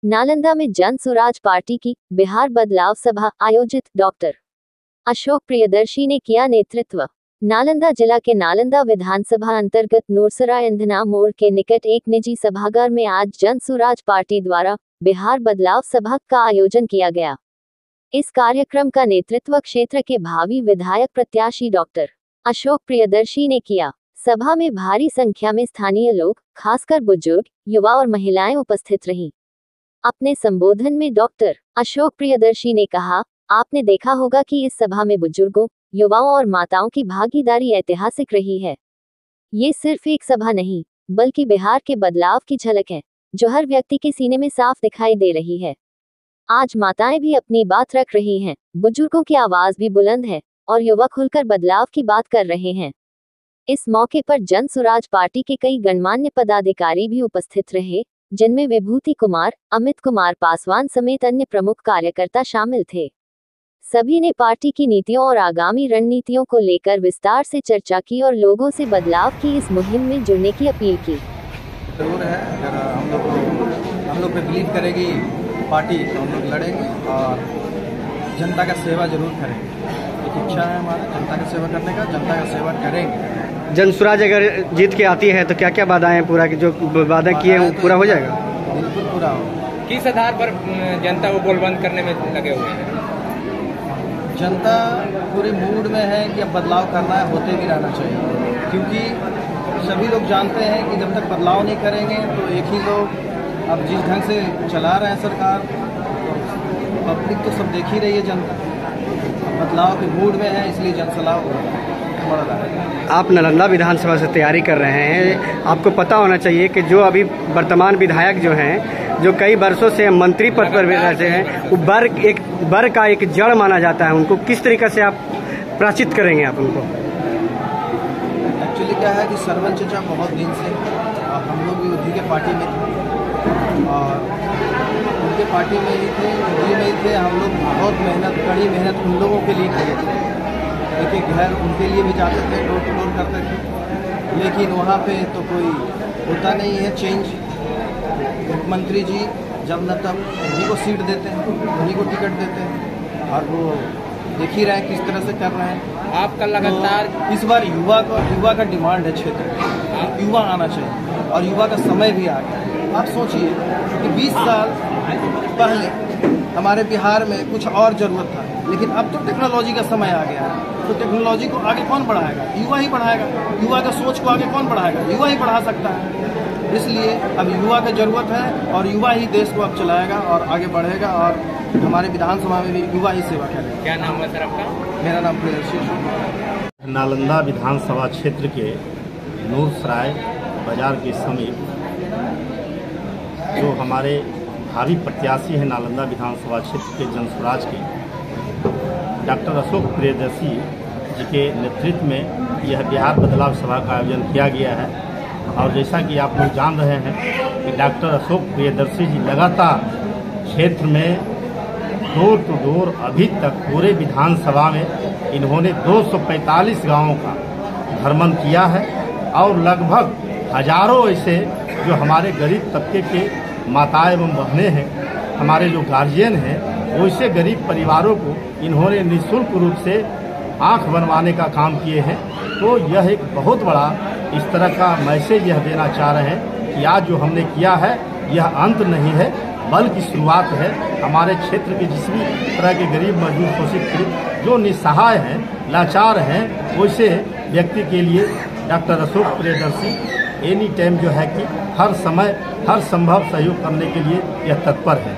नालंदा में जन स्वराज पार्टी की बिहार बदलाव सभा आयोजित। डॉक्टर अशोक प्रियदर्शी ने किया नेतृत्व। नालंदा जिला के नालंदा विधानसभा अंतर्गत नूरसराय इंधना मोड़ के निकट एक निजी सभागार में आज जन स्वराज पार्टी द्वारा बिहार बदलाव सभा का आयोजन किया गया। इस कार्यक्रम का नेतृत्व क्षेत्र के भावी विधायक प्रत्याशी डॉक्टर अशोक प्रियदर्शी ने किया। सभा में भारी संख्या में स्थानीय लोग, खासकर बुजुर्ग, युवा और महिलाएं उपस्थित रहीं। अपने संबोधन में डॉक्टर अशोक प्रियदर्शी ने कहा, आपने देखा होगा कि इस सभा में बुजुर्गों, युवाओं और माताओं की भागीदारी ऐतिहासिक रही है। ये सिर्फ एक सभा नहीं, बल्कि बिहार के बदलाव की झलक है, जो हर व्यक्ति के सीने में साफ दिखाई दे रही है। आज माताएं भी अपनी बात रख रही हैं, बुजुर्गों की आवाज भी बुलंद है और युवा खुलकर बदलाव की बात कर रहे हैं। इस मौके पर जन स्वराज पार्टी के कई गणमान्य पदाधिकारी भी उपस्थित रहे, जिनमें विभूति कुमार, अमित कुमार पासवान समेत अन्य प्रमुख कार्यकर्ता शामिल थे। सभी ने पार्टी की नीतियों और आगामी रणनीतियों को लेकर विस्तार से चर्चा की और लोगों से बदलाव की इस मुहिम में जुड़ने की अपील की। जरूर है, अगर हम लोग पे बिलीव करेगी पार्टी तो हम लोग लड़ेंगे और जनता का सेवा जरूर करेंगे। एक इच्छा है हमारा जनता का सेवा करने का, जनता का सेवा करेंगे। जन स्वराज अगर जीत के आती है तो क्या क्या बाधाएं पूरा जो वादा किए हैं पूरा हो जाएगा? बिल्कुल पूरा होगा। किस आधार पर जनता को गोलबंद करने में लगे हुए हैं? जनता पूरे मूड में है कि अब बदलाव करना है, होते भी रहना चाहिए, क्योंकि सभी लोग जानते हैं कि जब तक बदलाव नहीं करेंगे तो एक ही लोग अब जिस ढंग से चला रहे हैं सरकार, तो पब्लिक तो सब देख ही रही है। जनता बदलाव के मूड में है, इसलिए जनसलाह बढ़ रहा है। आप नालंदा विधानसभा से तैयारी कर रहे हैं, आपको पता होना चाहिए कि जो अभी वर्तमान विधायक जो हैं, जो कई वर्षों से मंत्री पद पर रहते हैं, वो वर्ग का एक जड़ माना जाता है। उनको किस तरीके से आप प्राचित करेंगे? आप उनको एक्चुअली क्या है कि सरवन चचा बहुत दिन से, और हम लोग भी उन्हीं के पार्टी में थे और उनके पार्टी में ही थे, उन्हीं में ही थे। हम लोग बहुत मेहनत, कड़ी मेहनत उन लोगों के लिए किए थे। एक घर उनके लिए भी जाते थे, डोर टू डोर करते थे, लेकिन वहाँ पे तो कोई होता नहीं है चेंज। मुख्यमंत्री जी जब न तब उन्हीं को सीट देते हैं, उन्हीं को टिकट देते हैं और वो देख ही रहे हैं किस तरह से कर रहे हैं। आपका लगातार तो इस बार युवा का डिमांड है क्षेत्र में, युवा आना चाहिए और युवा का समय भी आ गया। आप सोचिए कि 20 साल पहले हमारे बिहार में कुछ और ज़रूरत था, लेकिन अब तो टेक्नोलॉजी का समय आ गया है, तो टेक्नोलॉजी को आगे कौन बढ़ाएगा? युवा ही बढ़ाएगा। युवा का सोच को आगे कौन बढ़ाएगा? युवा ही बढ़ा सकता है। इसलिए अब युवा की ज़रूरत है और युवा ही देश को अब चलाएगा और आगे बढ़ेगा और हमारे विधानसभा में भी युवा ही सेवा करेगा। क्या नाम है सर आपका? मेरा नाम प्रियदर्शी। नालंदा विधानसभा क्षेत्र के नूरसराय बाजार के समीप जो हमारे भावी प्रत्याशी हैं नालंदा विधानसभा क्षेत्र के जन स्वराज के डॉक्टर अशोक प्रियदर्शी जी के नेतृत्व में यह बिहार बदलाव सभा का आयोजन किया गया है। और जैसा कि आप लोग जान रहे हैं कि डॉक्टर अशोक प्रियदर्शी जी लगातार क्षेत्र में डोर टू डोर अभी तक पूरे विधानसभा में इन्होंने 245 गांवों का भ्रमण किया है और लगभग हजारों ऐसे जो हमारे गरीब तबके के माताएं एवं बहनें हैं, हमारे जो गार्जियन हैं, वैसे गरीब परिवारों को इन्होंने निःशुल्क रूप से आंख बनवाने का काम किए हैं। तो यह एक बहुत बड़ा इस तरह का मैसेज यह देना चाह रहे हैं कि आज जो हमने किया है यह अंत नहीं है, बल्कि शुरुआत है। हमारे क्षेत्र के जिस भी तरह के गरीब, मजदूर, शोषित, जो निसहाय हैं, लाचार हैं, वैसे व्यक्ति के लिए doctor Ashok Priyadarshi any time जो है कि हर समय हर संभव सहयोग करने के लिए यह तत्पर है।